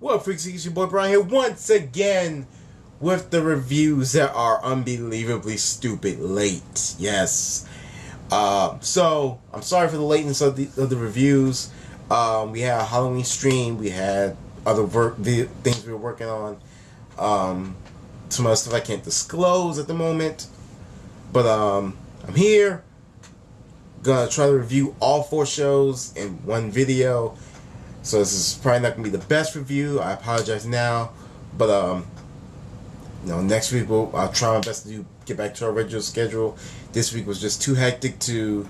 Well, freaks, it's your boy Brian here once again with the reviews that are unbelievably stupid late. Yes. So I'm sorry for the lateness of the reviews. We had a Halloween stream. We had other things we were working on. Some other stuff I can't disclose at the moment. But I'm here. Gonna try to review all 4 shows in one video. So this is probably not gonna be the best review. I apologize now, but next week I'll try my best to get back to our regular schedule. This week was just too hectic to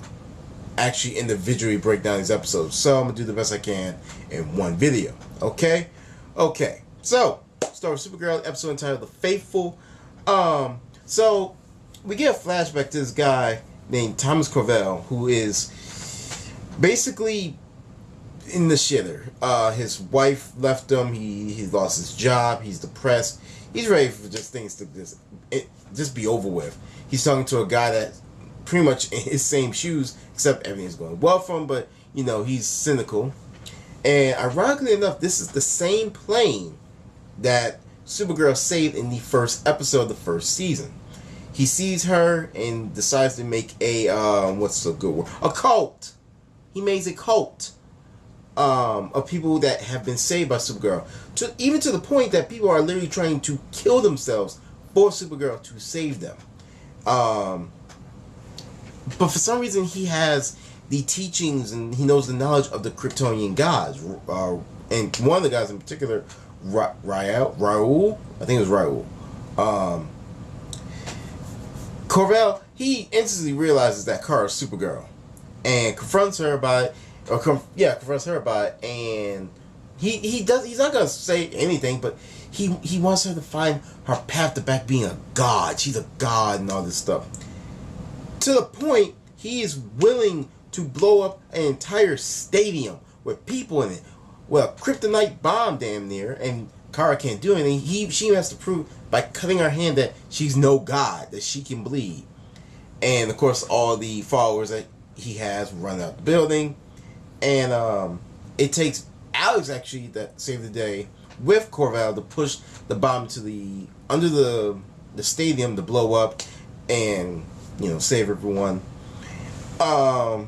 actually individually break down these episodes. So I'm gonna do the best I can in one video. Okay. So start with Supergirl episode entitled "The Faithful." So we get a flashback to this guy named Thomas Corvell, who is basically in the shitter. His wife left him. He lost his job. He's depressed. He's ready for just things to just be over with. He's talking to a guy that pretty much in his same shoes, except everything's going well for him. But he's cynical. And ironically enough, this is the same plane that Supergirl saved in the first episode of the first season. He sees her and decides to make a what's a good word? A cult. He makes a cult of people that have been saved by Supergirl. Even to the point that people are literally trying to kill themselves for Supergirl to save them. But for some reason he has the teachings and he knows the knowledge of the Kryptonian gods. And one of the guys in particular, Raul, I think it was Raul. Corvell, he instantly realizes that Kara is Supergirl and confronts her about it. And he's not gonna say anything, but he wants her to find her path to back being a god. She's a god and all this stuff. To the point he is willing to blow up an entire stadium with people in it, with a kryptonite bomb damn near, and Kara can't do anything. She has to prove by cutting her hand that she's no god, that she can bleed. And of course all the followers that he has run out the building. And it takes Alex actually that saved the day with Corvell to push the bomb to under the stadium to blow up and save everyone. Corvell,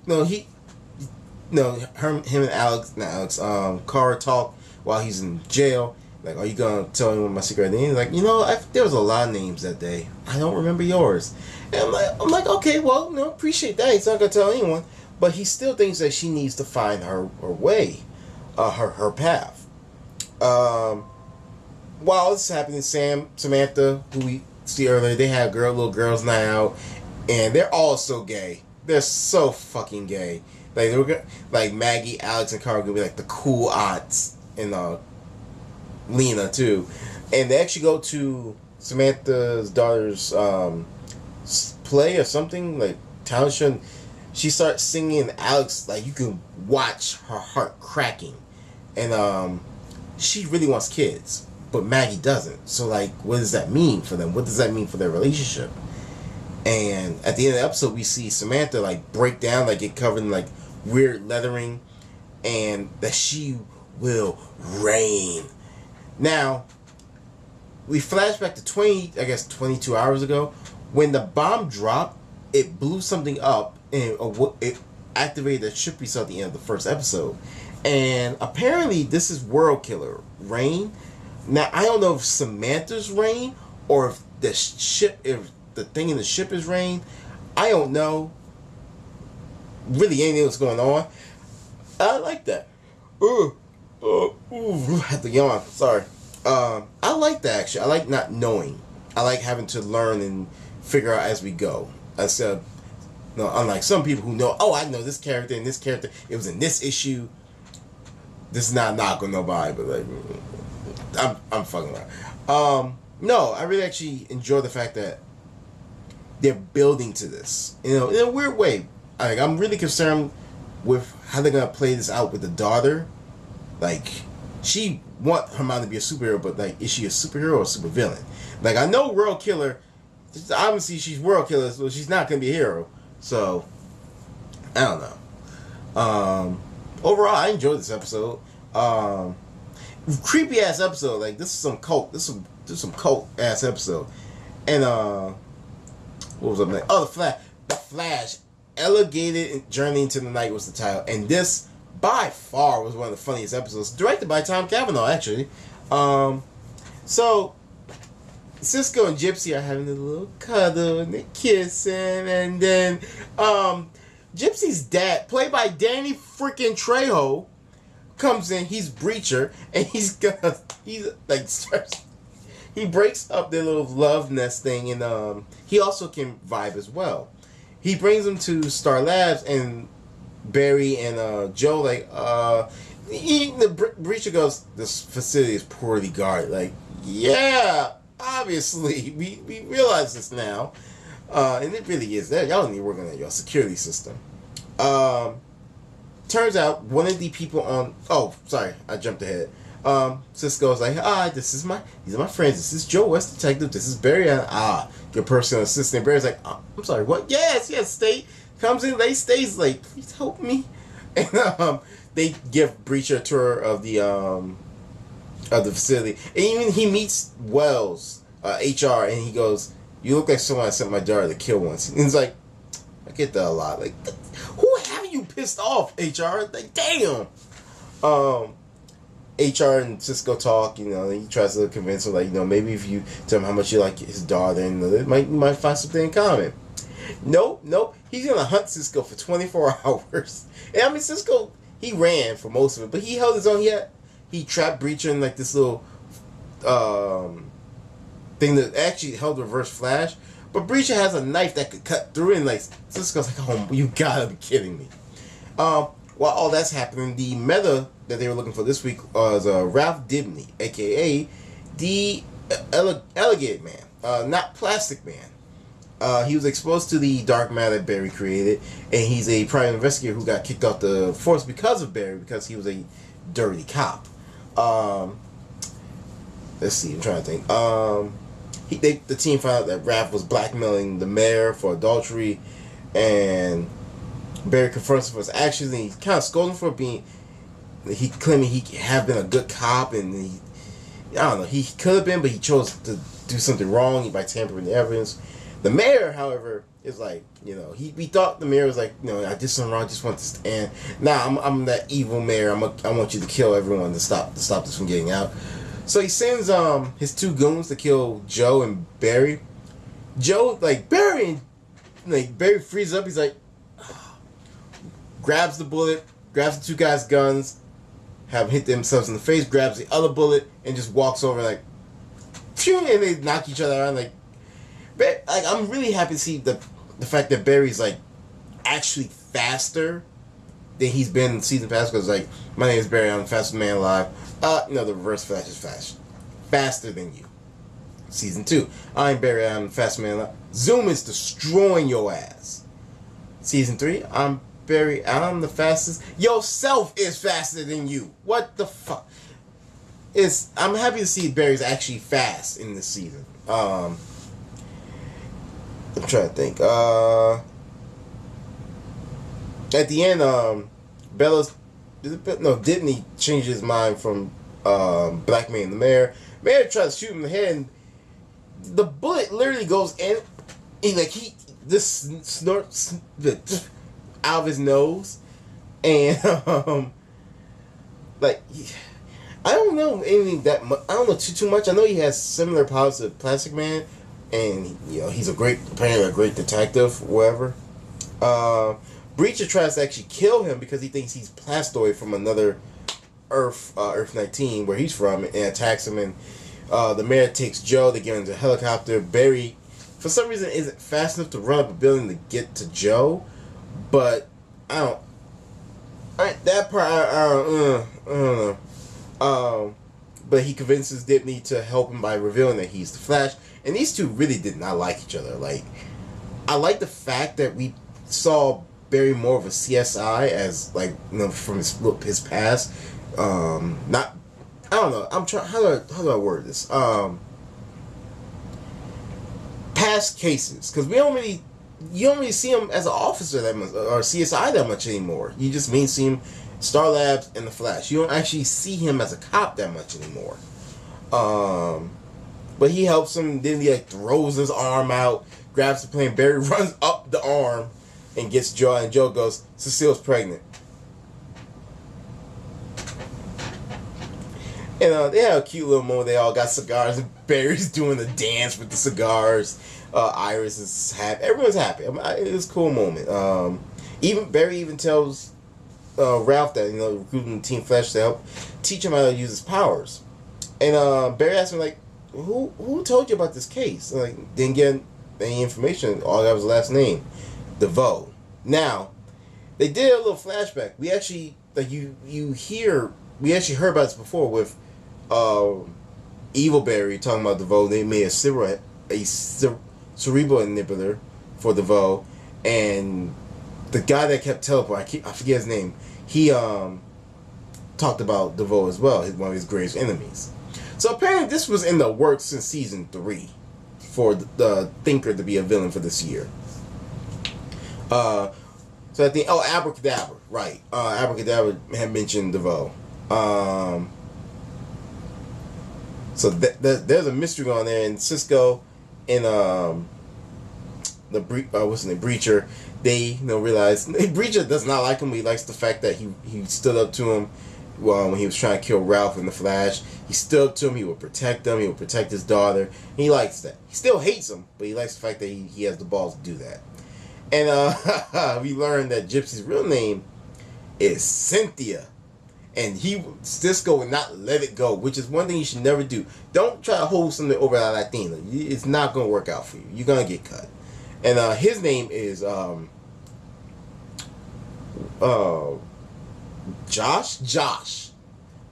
him and Kara talk while he's in jail. Like, are you gonna tell anyone my secret identity? Like, there was a lot of names that day. I don't remember yours. And I'm like, okay, well, appreciate that. He's not gonna tell anyone, but he still thinks that she needs to find her way, her path. While this is happening, Samantha, who we see earlier, they have little girls night out, and they're all so gay. They're so fucking gay. Like they were like Maggie, Alex, and Kara are gonna be like the cool aunts, and Lena too, and they actually go to Samantha's daughter's play or something, like talent show. She starts singing, and Alex, like, you can watch her heart cracking, and she really wants kids, but Maggie doesn't. So like, what does that mean for them? What does that mean for their relationship? And at the end of the episode, we see Samantha like break down, like get covered in like weird leathering, and that she will reign. Now, we flash back to 22 hours ago. When the bomb dropped, it blew something up, and it activated that ship we saw at the end of the first episode. And apparently, this is World Killer Rain. Now, I don't know if Samantha's Rain or if the thing in the ship is Rain. I don't know really anything that's going on. I like that. I had to yawn. Sorry. I like that actually. I like not knowing. I like having to learn and figure out as we go. Instead of, unlike some people who know, I know this character and this character, it was in this issue. This is not a knock on nobody, but like, I'm fucking around. No, I really actually enjoy the fact that they're building to this. In a weird way. I'm really concerned with how they're gonna play this out with the daughter. Like, she want her mom to be a superhero, but like, is she a superhero or a supervillain? Like, I know World Killer, obviously she's World Killer, so she's not gonna be a hero. So I don't know. overall, I enjoyed this episode. Creepy ass episode. Like, this is some cult. This is some cult ass episode. And what was up next? Oh, the Flash. Elegated Journey into the Night was the title, and this by far was one of the funniest episodes, directed by Tom Cavanaugh, actually. So Cisco and Gypsy are having a little cuddle and they're kissing, and then Gypsy's dad, played by Danny freaking Trejo, comes in. He's Breacher, and he breaks up their little love nest thing, and he also can vibe as well. He brings them to Star Labs, and Barry and Joe the Breacher goes, "This facility is poorly guarded." Like, yeah, obviously we realize this now, and it really is. That y'all need to work on your security system. Turns out one of the people on. Oh, sorry, I jumped ahead. Cisco's like, these are my friends. This is Joe West Detective. This is Barry, and your personal assistant. Barry's like, I'm sorry, what? Yes, State comes in late. Stays late. Please help me. And they give Breacher a tour of the facility, and even he meets Wells, HR, and he goes, "You look like someone I sent my daughter to kill once." And he's like, I get that a lot. Like, who have you pissed off, HR? Like, damn. HR and Cisco talk, he tries to convince him, like, maybe if you tell him how much you like his daughter, and you might find something in common. Nope. He's gonna hunt Cisco for 24 hours. And I mean, Cisco, he ran for most of it, but he held his own. He trapped Breacher in like this little thing that actually held Reverse Flash. But Breacher has a knife that could cut through it, and like Cisco's like, "Oh, you gotta be kidding me." While all that's happening, the meta that they were looking for this week was Ralph Dibny, aka the Alligator Man, not Plastic Man. He was exposed to the dark matter Barry created, and he's a private investigator who got kicked off the force because of Barry, because he was a dirty cop. Let's see, I'm trying to think. The team found out that Ralph was blackmailing the mayor for adultery, and Barry confronts him for his actions, and he kind of scolds him for he claiming he had been a good cop, and I don't know, he could have been, but he chose to do something wrong by tampering the evidence. The mayor, however, is like, we thought the mayor was like, I did something wrong, I just want this to end. Nah, I'm that evil mayor. I want you to kill everyone to stop this from getting out. So he sends his two goons to kill Joe and Barry. Joe, Barry freezes up. He's like, grabs the bullet, grabs the two guys' guns, have them hit themselves in the face, grabs the other bullet, and just walks over and and they knock each other around. I'm really happy to see the fact that Barry's actually faster than he's been in season past, because my name is Barry, I'm the fastest man alive. The Reverse Flash is faster than you. Season 2, I'm Barry, I'm the fastest man alive. Zoom is destroying your ass. Season 3, I'm Barry, I'm the fastest. Yourself is faster than you. What the fuck? I'm happy to see Barry's actually fast in this season. I'm trying to think. At the end, didn't he change his mind from blackmailing the mayor? Mayor tries to shoot him in the head, and the bullet literally goes in. He snorts out of his nose, and I don't know anything that much. I don't know too much. I know he has similar powers to Plastic Man, and he's apparently a great detective, whatever. Breacher tries to actually kill him because he thinks he's Plastoid from another Earth 19, where he's from, and attacks him. And the mayor takes Joe. They get into a helicopter. Barry, for some reason, isn't fast enough to run up a building to get to Joe. But I don't. That part I don't know. But he convinces Dibny to help him by revealing that he's the Flash. And these two really did not like each other. I like the fact that we saw Barry more of a CSI as from his past. Not, I don't know. I'm trying. How do I word this? Past cases, because you don't really see him as an officer that much, or CSI that much anymore. You just see him Star Labs and the Flash. You don't actually see him as a cop that much anymore. But he helps him. Then he like throws his arm out, grabs the plane. Barry runs up the arm and gets Joe. And Joe goes, "Cecile's pregnant." And they have a cute little moment. They all got cigars. And Barry's doing the dance with the cigars. Iris is happy. Everyone's happy. I mean, it was a cool moment. Even Barry even tells Ralph that, you know, recruiting Team Flash to help teach him how to use his powers. And Barry asked him, like, who told you about this case? And, like, didn't get any information. All that was the last name, DeVoe. Now, they did a little flashback. We actually, like, we actually heard about this before with Evil Barry talking about DeVoe. They made a cerebral inhibitor for DeVoe, and the guy that kept teleporting, I forget his name, he talked about DeVoe as well, one of his greatest enemies. So apparently this was in the works since season 3 for the Thinker to be a villain for this year. So I think, Abracadabra, right. Abracadabra had mentioned DeVoe. So there's a mystery going there, and Cisco and what's his name, Breacher, they realize Breacher does not like him. He likes the fact that he stood up to him when he was trying to kill Ralph in the Flash. He stood up to him. He would protect him. He would protect his daughter. He likes that. He still hates him, but he likes the fact that he has the balls to do that. And we learned that Gypsy's real name is Cynthia. And Cisco would not let it go, which is one thing you should never do. Don't try to hold something over a Latina. It's not going to work out for you. You're going to get cut. And his name is Josh.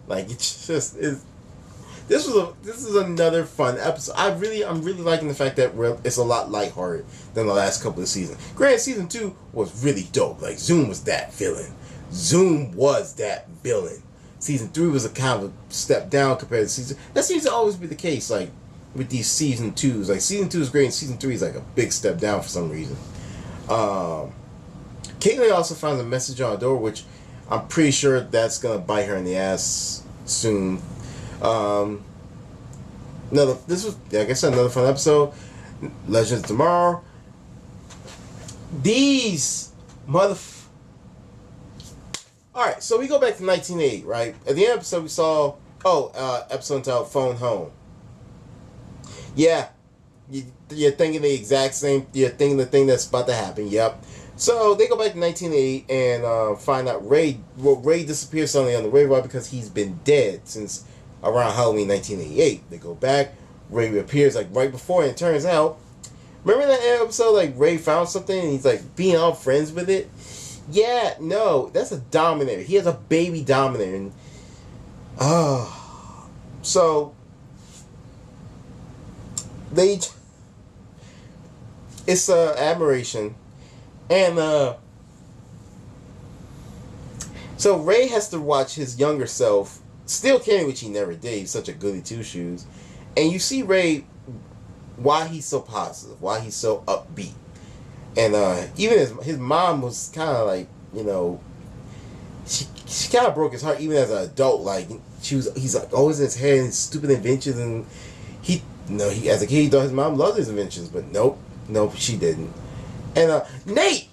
Like, it's just this is another fun episode. I'm really liking the fact that it's a lot lighthearted than the last couple of seasons. Granted, season 2 was really dope. Like, Zoom was that villain. Season 3 was a kind of a step down compared to season. That seems to always be the case, like, with these season 2s. Like, season 2 is great, and season 3 is like a big step down for some reason. Caitlin also found a message on a door, which I'm pretty sure that's gonna bite her in the ass soon. This was, like I said, another fun episode. Legends tomorrow. These Alright, so we go back to 1980, right? At the end of the episode, we saw, episode entitled Phone Home. Yeah, you're thinking the exact same, you're thinking the thing that's about to happen, yep. So, they go back to 1980 and find out Ray disappeared suddenly on the Ray Rod because he's been dead since around Halloween 1988. They go back, Ray reappears like right before, and it turns out, remember that episode, like, Ray found something and he's like being all friends with it? Yeah, no, that's a Dominator. He has a baby Dominator. And, so it's admiration. And so Ray has to watch his younger self still caring, which he never did. He's such a goody two shoes. And you see Ray, why he's so positive, why he's so upbeat. And even his mom was kind of like, she kind of broke his heart even as an adult. Like, he's like always in his head and stupid inventions, and he as a kid he thought his mom loved his inventions, but nope, she didn't. And Nate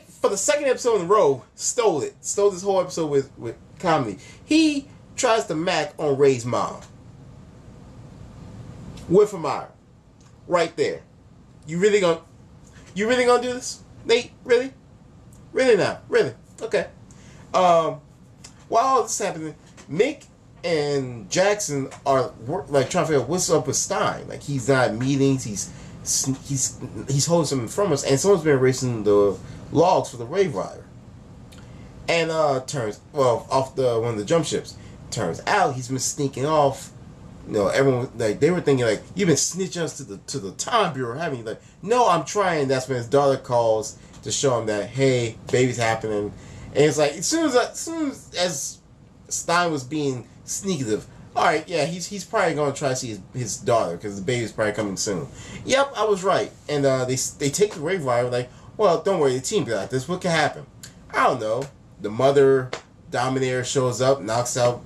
for the second episode in a row stole this whole episode with comedy. He tries to mac on Ray's mom with a mire right there. You really gonna do this, Nate? Really now? Really? Okay. While all this is happening, Mick and Jackson are like trying to figure out what's up with Stein. Like, he's not at meetings. He's holding something from us, and someone's been erasing the logs for the Wave Rider. And off one of the jump ships. Turns out he's been sneaking off. Everyone, like, they were thinking, like, you've been snitching us to the Time Bureau, haven't you? Like, no, I'm trying. That's when his daughter calls to show him that, hey, baby's happening. And it's like, as soon as Stein was being sneakative, all right, yeah, he's probably going to try to see his daughter because the baby's probably coming soon. Yep, I was right. And they take the Wave Rider, like, well, don't worry, the team be like this. What can happen? I don't know. the mother Dominator shows up, knocks out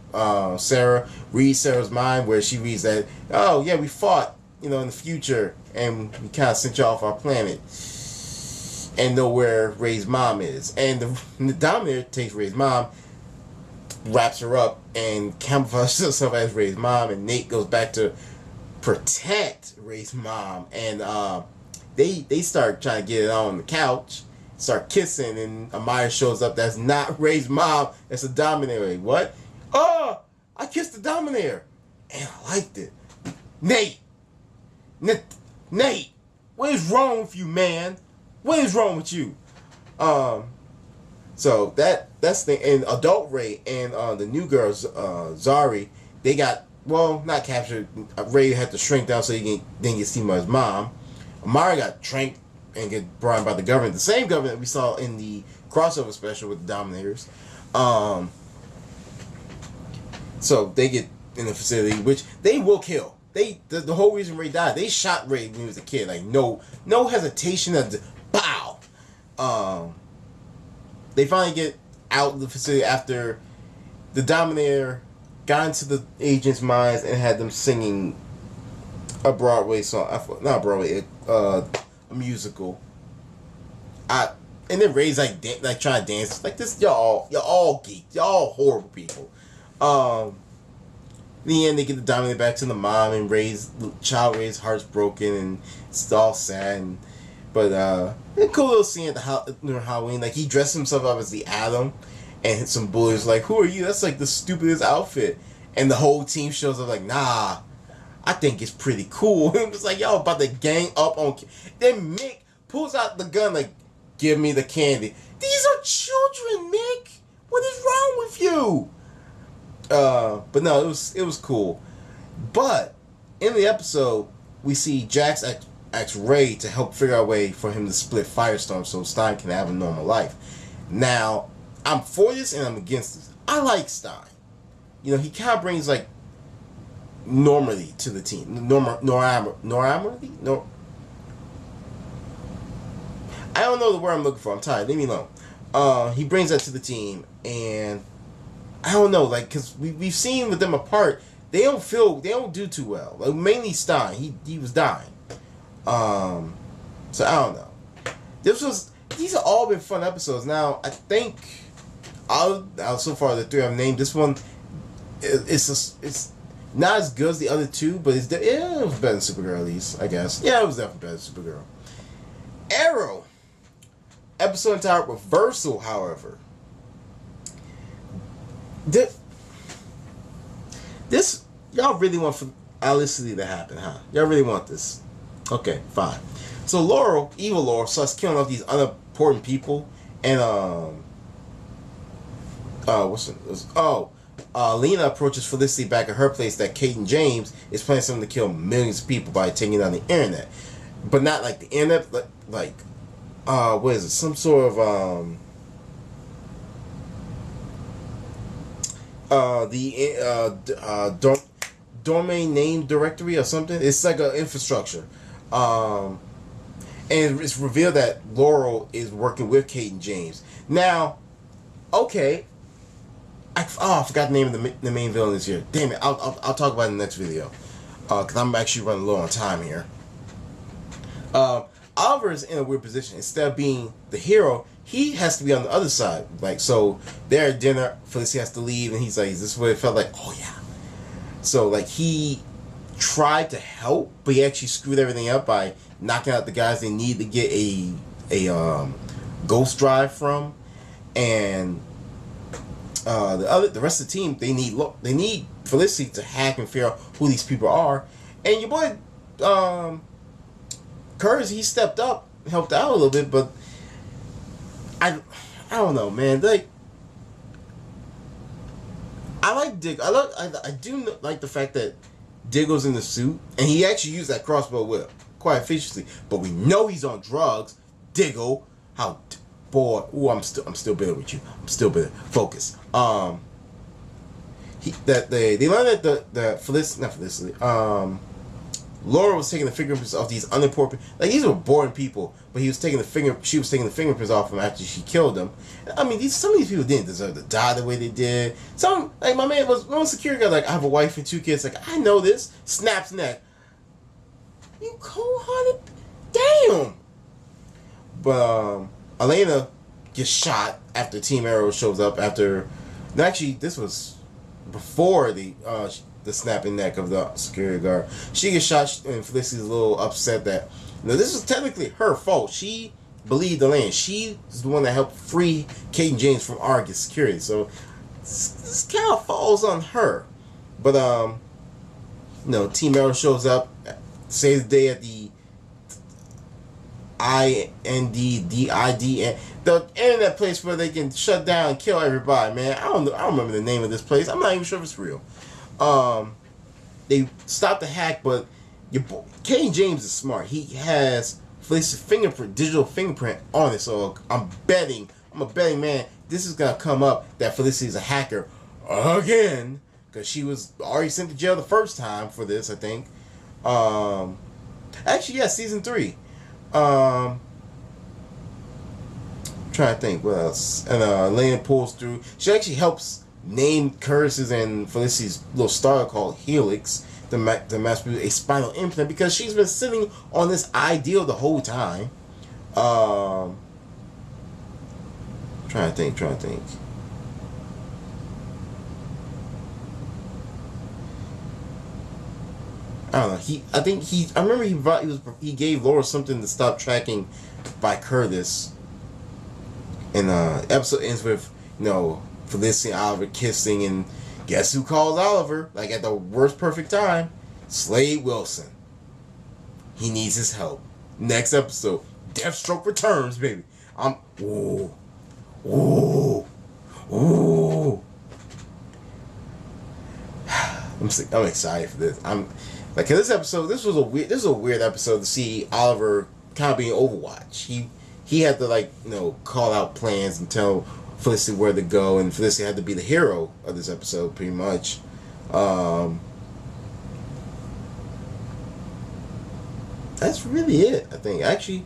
Sara, reads Sarah's mind, where she reads that, oh yeah, we fought, in the future, and we kind of sent you off our planet, and know where Ray's mom is. And the Dominator takes Ray's mom, wraps her up, and camouflages herself as Ray's mom, and Nate goes back to protect Ray's mom, and they start trying to get it on the couch, start kissing, and Amaya shows up. That's not Ray's mom. That's a Dominator. What? Oh, I kissed the Dominator, and I liked it. Nate, what is wrong with you, man? What is wrong with you? So that's the and adult Ray and the new girl Zari, they got not captured. Ray had to shrink down so he didn't get seen by his mom. Amara got tranked and get brought in by the government, the same government we saw in the crossover special with the Dominators. So they get in the facility, which they will kill. The whole reason Ray died, they shot Ray when he was a kid. Like no hesitation, bow. They finally get out of the facility after the Dominator got into the agents' minds and had them singing a Broadway song. Not Broadway, a musical. And then Ray's like trying to dance like this. Y'all geeks. Y'all horrible people. In the end, they get the Dominator back to the mom, and Ray's heart's broken, and it's all sad. But a cool little scene at the Halloween. Like, he dressed himself up as the Atom, and some bullies like, "Who are you? That's like the stupidest outfit." And the whole team shows up like, "Nah, I think it's pretty cool." It was like, y'all about to gang up on. Then Mick pulls out the gun like, "Give me the candy." These are children, Mick. What is wrong with you? But no, it was cool. But in the episode, we see Jax ask Ray to help figure out a way for him to split Firestorm so Stein can have a normal life. Now, I'm for this and I'm against this. I like Stein. He kind of brings like normality to the team. Normality? No. I don't know the word I'm looking for. I'm tired. Leave me alone. He brings that to the team, and I don't know, like, because we've seen with them apart, they don't do too well. Like, mainly Stein. He was dying. So I don't know. These have all been fun episodes. Now, I think so far the three I've named, this one it's not as good as the other two, but it was better than Supergirl at least, I guess. Yeah, it was definitely better than Supergirl. Arrow. Episode entitled Reversal, however. This y'all really want Felicity to happen, huh? Y'all really want this? Okay, fine. So evil Laurel, starts killing off these unimportant people, and Lena approaches Felicity back at her place that Kate and James is planning something to kill millions of people by taking down the internet, but not like the internet, like what is it? Some sort of domain name directory or something. It's like an infrastructure. And it's revealed that Laurel is working with Kate and James. Now, okay. I forgot the name of the main villain this year. Damn it, I'll talk about it in the next video. Because I'm actually running low on time here. Oliver is in a weird position. Instead of being the hero, he has to be on the other side. Like, so they're at dinner, Felicity has to leave, and he's like, is this what it felt like? Oh, yeah. So, like, he tried to help, but he actually screwed everything up by knocking out the guys they need to get a ghost drive from. And the rest of the team, they need Felicity to hack and figure out who these people are. And your boy Curtis, he stepped up, helped out a little bit, but I don't know, man. Like, I like Diggle. I do like the fact that Diggle's in the suit, and he actually used that crossbow whip quite efficiently. But we know he's on drugs. Diggle, I'm still bitter with you. I'm still bitter. Focus. They learned that the Felicity, Laura was taking the fingerprints off these unimportant, like these were boring people, but she was taking the fingerprints off them after she killed them. I mean, some of these people didn't deserve to die the way they did. Some, like my man was one security guard, like, I have a wife and 2 kids, like, I know this. Snaps neck. You cold-hearted, damn. But Elena gets shot after Team Arrow shows up. Actually, this was before the snapping neck of the security guard. She gets shot, and Felicity's a little upset that, this was technically her fault. She believed Elaine. She is the one that helped free Kate and James from Argus security. So this kind of falls on her. But Team Arrow shows up, saves the day at the INDDID, the internet place where they can shut down and kill everybody. Man, I don't remember the name of this place. I'm not even sure if it's real. They stopped the hack, but Kane James is smart. He has Felicity's digital fingerprint on it. So I'm a betting man, this is gonna come up that Felicity is a hacker again, because she was already sent to jail the first time for this, I think. Actually, yeah, season 3. Trying to think what else. And Lena pulls through. She actually helps name Curtis's and Felicity's little star called Helix to mass produce a spinal implant, because she's been sitting on this ideal the whole time. Trying to think. I don't know. I remember he gave Laura something to stop tracking by Curtis. And episode ends with, Felicity and Oliver kissing, and guess who called Oliver? Like at the worst perfect time? Slade Wilson. He needs his help. Next episode, Deathstroke returns, baby. I'm excited for this. Like this episode, this is a weird episode to see Oliver kind of being Overwatch. He had to call out plans and tell Felicity where to go, and Felicity had to be the hero of this episode pretty much. That's really it, I think. Actually,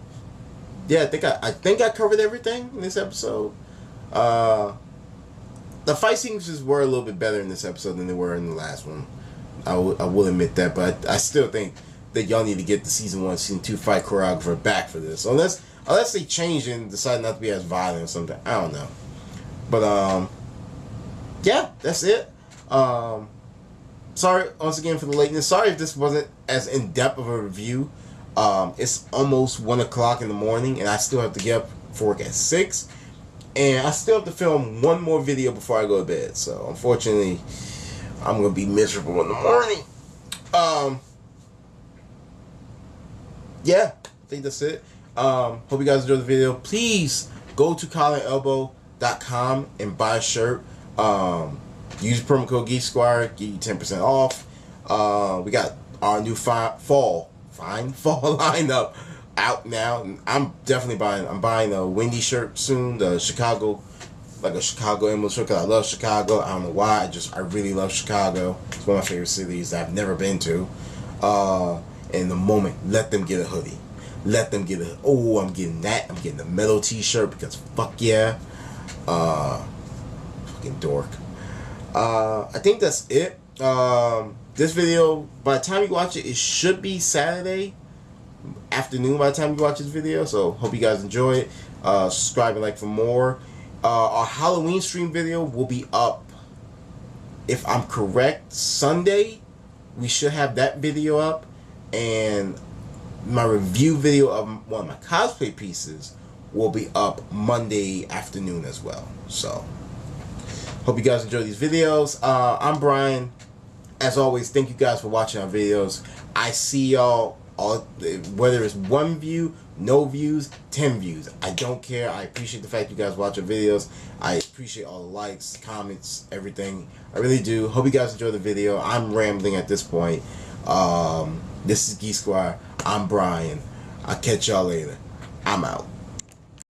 yeah, I think I covered everything in this episode. The fight sequences were a little bit better in this episode than they were in the last one. I will admit that, but I still think that y'all need to get the season 1, season 2 fight choreographer back for this. Unless they change and decide not to be as violent or something. I don't know. But yeah, that's it. Sorry once again for the lateness. Sorry if this wasn't as in depth of a review. It's almost 1 o'clock in the morning, and I still have to get up for work at 6, and I still have to film one more video before I go to bed. So unfortunately, I'm gonna be miserable in the morning. Yeah, I think that's it. Hope you guys enjoyed the video. Please go to collarandelbow.com and buy a shirt. Use promo code Geek Squire, get you 10% off. We got our new fall lineup out now. I'm buying a Windy shirt soon, the Chicago, like a Chicago emblem shirt, because I love Chicago. I don't know why, I really love Chicago. It's one of my favorite cities that I've never been to. And the moment, let them get a hoodie. Let them get I'm getting that. I'm getting the metal t-shirt, because fuck yeah. Fucking dork. I think that's it. This video, by the time you watch it, it should be Saturday afternoon by the time you watch this video. So hope you guys enjoy it. Subscribe and like for more. Our Halloween stream video will be up, if I'm correct, Sunday. We should have that video up, and my review video of one of my cosplay pieces will be up Monday afternoon as well. So hope you guys enjoy these videos. I'm Brian. As always, thank you guys for watching our videos. I see y'all, whether it's 1 view, no views, 10 views. I don't care. I appreciate the fact you guys watch our videos. I appreciate all the likes, comments, everything. I really do. Hope you guys enjoy the video. I'm rambling at this point. This is Geek Squire. I'm Brian. I'll catch y'all later. I'm out.